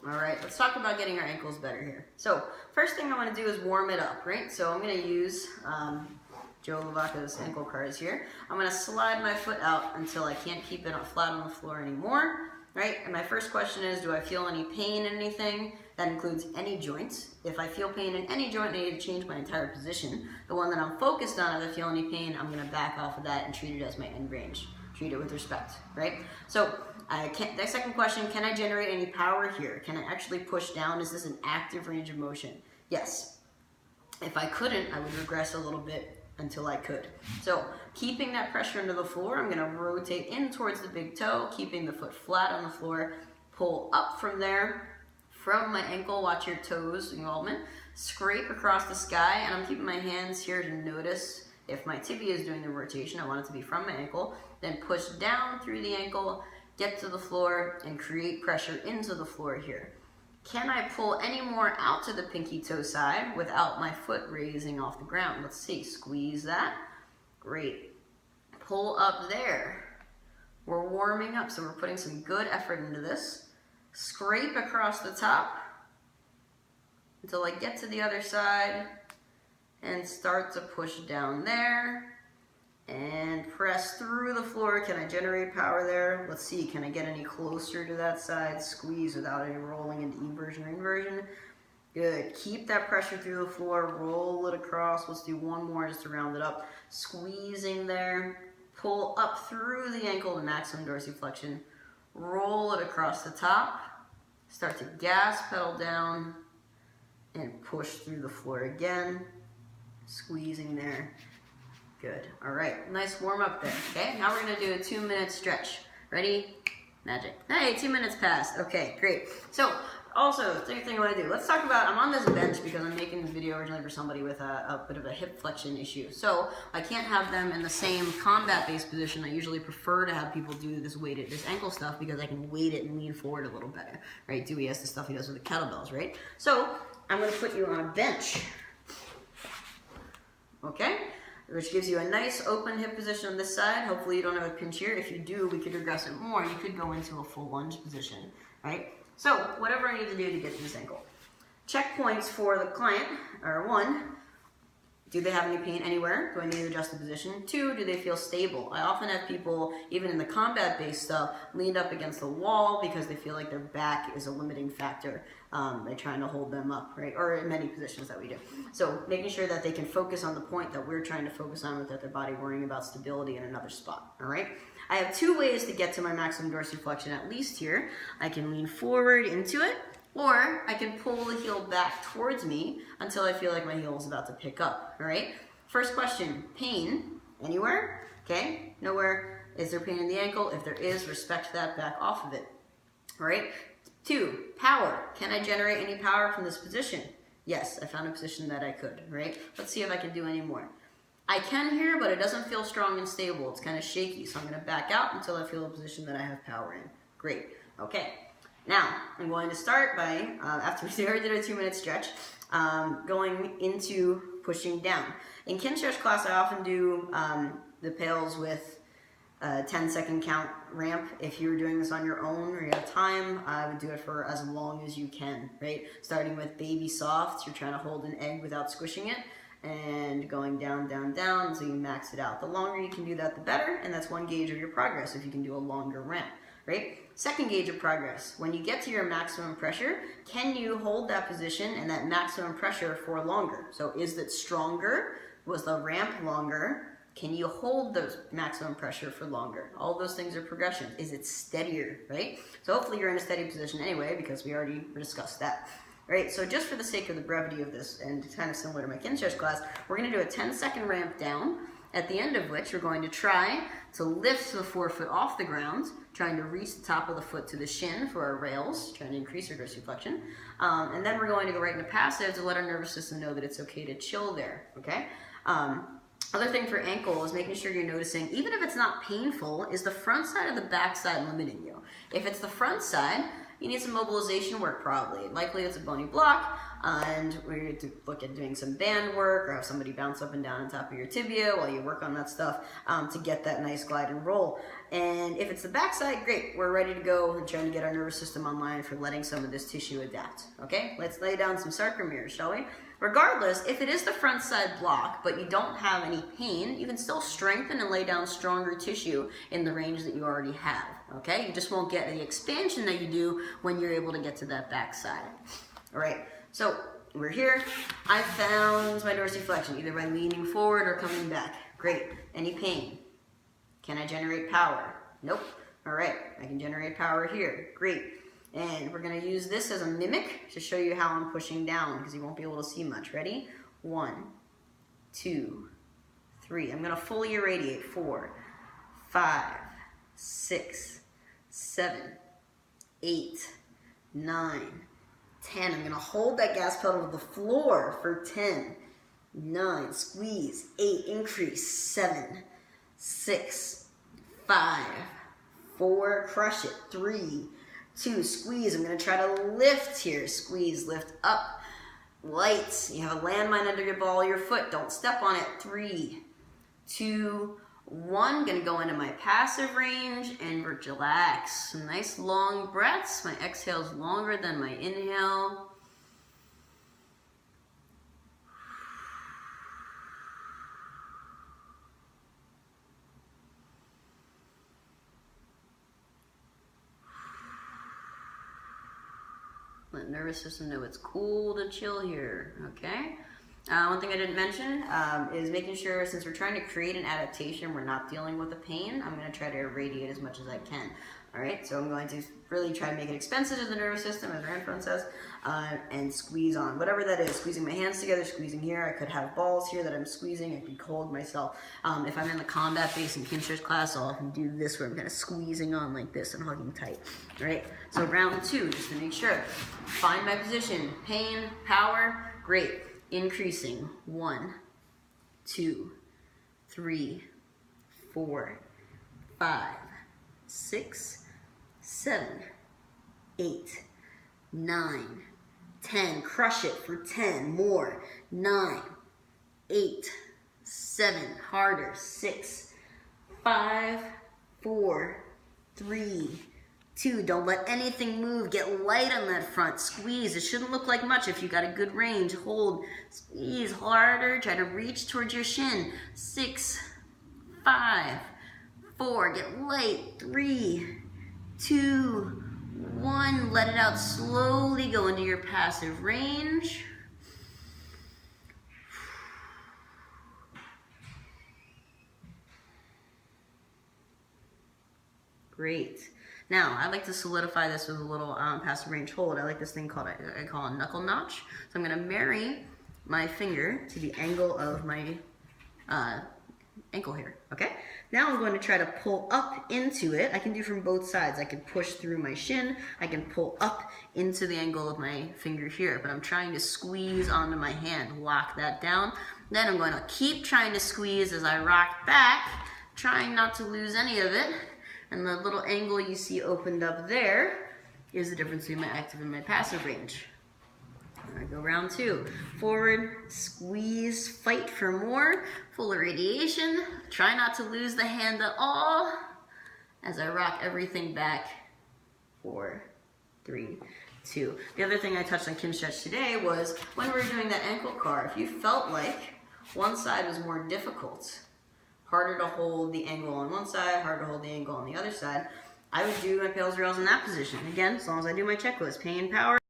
All right, let's talk about getting our ankles better here. So first thing I want to do is warm it up, right? So I'm going to use Joe Lavaca's ankle cars here. I'm going to slide my foot out until I can't keep it flat on the floor anymore, right? And my first question is, do I feel any pain in anything? That includes any joints. If I feel pain in any joint, I need to change my entire position. The one that I'm focused on, if I feel any pain, I'm going to back off of that and treat it as my end range. Treat it with respect, right? So the second question, can I generate any power here? Can I actually push down? Is this an active range of motion? Yes. If I couldn't, I would regress a little bit until I could. So keeping that pressure into the floor, I'm going to rotate in towards the big toe, keeping the foot flat on the floor, pull up from there, from my ankle, watch your toes involvement, scrape across the sky, and I'm keeping my hands here to notice if my tibia is doing the rotation. I want it to be from my ankle, then push down through the ankle, get to the floor, and create pressure into the floor here. Can I pull any more out to the pinky toe side without my foot raising off the ground? Let's see, squeeze that, great. Pull up there. We're warming up, so we're putting some good effort into this. Scrape across the top until I get to the other side and start to push down there and press through the floor. Can I generate power there? Let's see, can I get any closer to that side? Squeeze without any rolling into eversion or inversion. Good, keep that pressure through the floor, roll it across. Let's do one more just to round it up. Squeezing there, pull up through the ankle to maximum dorsiflexion. Roll it across the top, start to gas pedal down, and push through the floor again, squeezing there. Good. All right, nice warm up there. Okay, now we're gonna do a 2-minute stretch. Ready? Magic. Hey, 2 minutes passed. Okay, great. So, also, third thing I want to do, let's talk about, I'm on this bench because I'm making this video originally for somebody with a bit of a hip flexion issue. So I can't have them in the same combat-based position. I usually prefer to have people do this weighted, this ankle stuff, because I can weight it and lean forward a little better, right? Dewey has the stuff he does with the kettlebells, right? So I'm going to put you on a bench, okay? Which gives you a nice open hip position on this side. Hopefully you don't have a pinch here. If you do, we could regress it more. You could go into a full lunge position, right? So, whatever I need to do to get to this ankle. Checkpoints for the client are 1, do they have any pain anywhere? Do I need to adjust the position? 2, do they feel stable? I often have people, even in the combat-based stuff, leaned up against the wall because they feel like their back is a limiting factor. They're trying to hold them up, right? Or in many positions that we do. So, making sure that they can focus on the point that we're trying to focus on without their body worrying about stability in another spot, all right? I have 2 ways to get to my maximum dorsiflexion, at least here. I can lean forward into it, or I can pull the heel back towards me until I feel like my heel is about to pick up, all right? First question, pain anywhere? Okay, nowhere. Is there pain in the ankle? If there is, respect that, back off of it, all right? 2, power. Can I generate any power from this position? Yes, I found a position that I could, right? Let's see if I can do any more. I can here, but it doesn't feel strong and stable. It's kind of shaky, so I'm going to back out until I feel a position that I have power in. Great. Okay. Now, I'm going to start by, after we already did a 2-minute stretch, going into pushing down. In kin stretch class, I often do the PAILS with a 10-second count ramp. If you're doing this on your own or you have time, I would do it for as long as you can, right? Starting with baby soft, you're trying to hold an egg without squishing it, and going down, down, down until you max it out. The longer you can do that, the better, and that's 1 gauge of your progress if you can do a longer ramp, right? Second gauge of progress, when you get to your maximum pressure, can you hold that position and that maximum pressure for longer? So is it stronger? Was the ramp longer? Can you hold the maximum pressure for longer? All those things are progression. Is it steadier, right? So hopefully you're in a steady position anyway, because we already discussed that. Right, so just for the sake of the brevity of this, and kind of similar to my kin stretch class, we're going to do a 10-second ramp down, at the end of which we're going to try to lift the forefoot off the ground, trying to reach the top of the foot to the shin for our rails, trying to increase our dorsiflexion. And then we're going to go right into passive to let our nervous system know that it's okay to chill there, okay? Other thing for ankle is making sure you're noticing, even if it's not painful, is the front side or the back side limiting you? If it's the front side, you need some mobilization work probably. Likely it's a bony block, and we're going to look at doing some band work or have somebody bounce up and down on top of your tibia while you work on that stuff to get that nice glide and roll. And if it's the backside, great. We're ready to go and trying to get our nervous system online for letting some of this tissue adapt. Okay, let's lay down some sarcomeres, shall we? Regardless, if it is the front side block, but you don't have any pain, you can still strengthen and lay down stronger tissue in the range that you already have. Okay, you just won't get the expansion that you do when you're able to get to that backside. All right, so we're here. I found my dorsiflexion, either by leaning forward or coming back. Great. Any pain? Can I generate power? Nope. All right, I can generate power here. Great. And we're going to use this as a mimic to show you how I'm pushing down because you won't be able to see much. Ready? 1, 2, 3. I'm going to fully irradiate. 4, 5, 6, 7, 8, 9, 10. I'm going to hold that gas pedal to the floor for 10, 9, squeeze, 8, increase, 7, 6, 5, 4, crush it, 3, 2, squeeze. I'm going to try to lift here. Squeeze, lift up. Light. You have a landmine under your ball of your foot. Don't step on it. 3, 2, 1. Going to go into my passive range and relax. Some nice long breaths. My exhale is longer than my inhale. Let the nervous system know it's cool to chill here, okay? One thing I didn't mention is making sure, since we're trying to create an adaptation, we're not dealing with the pain. I'm going to try to irradiate as much as I can. All right, so I'm going to really try to make it expensive to the nervous system, as Ranfron says, and squeeze on, whatever that is. Squeezing my hands together, squeezing here. I could have balls here that I'm squeezing. I could hold myself. If I'm in the combat base and Kinshir's class, I'll often do this where I'm kind of squeezing on like this and hugging tight. All right, so round 2, just to make sure. Find my position. Pain, power, great. Increasing. 1, 2, 3, 4, 5, 6, 7, 8, 9, 10. Crush it for 10. More. 9, 8, 7. Harder. 6, 5, 4, 3, 2. Don't let anything move. Get light on that front. Squeeze. It shouldn't look like much if you got a good range. Hold. Squeeze harder. Try to reach towards your shin. 6, 5, 4. Get light. 3, 2, 1. Let it out slowly. Go into your passive range. Great. Now, I like to solidify this with a little passive range hold. I like this thing called, I call a knuckle notch. So I'm going to marry my finger to the angle of my ankle here, okay? Now I'm going to try to pull up into it. I can do from both sides. I can push through my shin. I can pull up into the angle of my finger here, but I'm trying to squeeze onto my hand, lock that down. Then I'm going to keep trying to squeeze as I rock back, trying not to lose any of it. And the little angle you see opened up there is the difference between my active and my passive range. I go round 2. Forward, squeeze, fight for more. Full irradiation. Try not to lose the hand at all as I rock everything back. 4, 3, 2. The other thing I touched on kin stretch today was when we were doing that ankle car, if you felt like one side was more difficult, harder to hold the angle on one side, harder to hold the angle on the other side, I would do my PAILS rails in that position. Again, as long as I do my checklist, pain, power,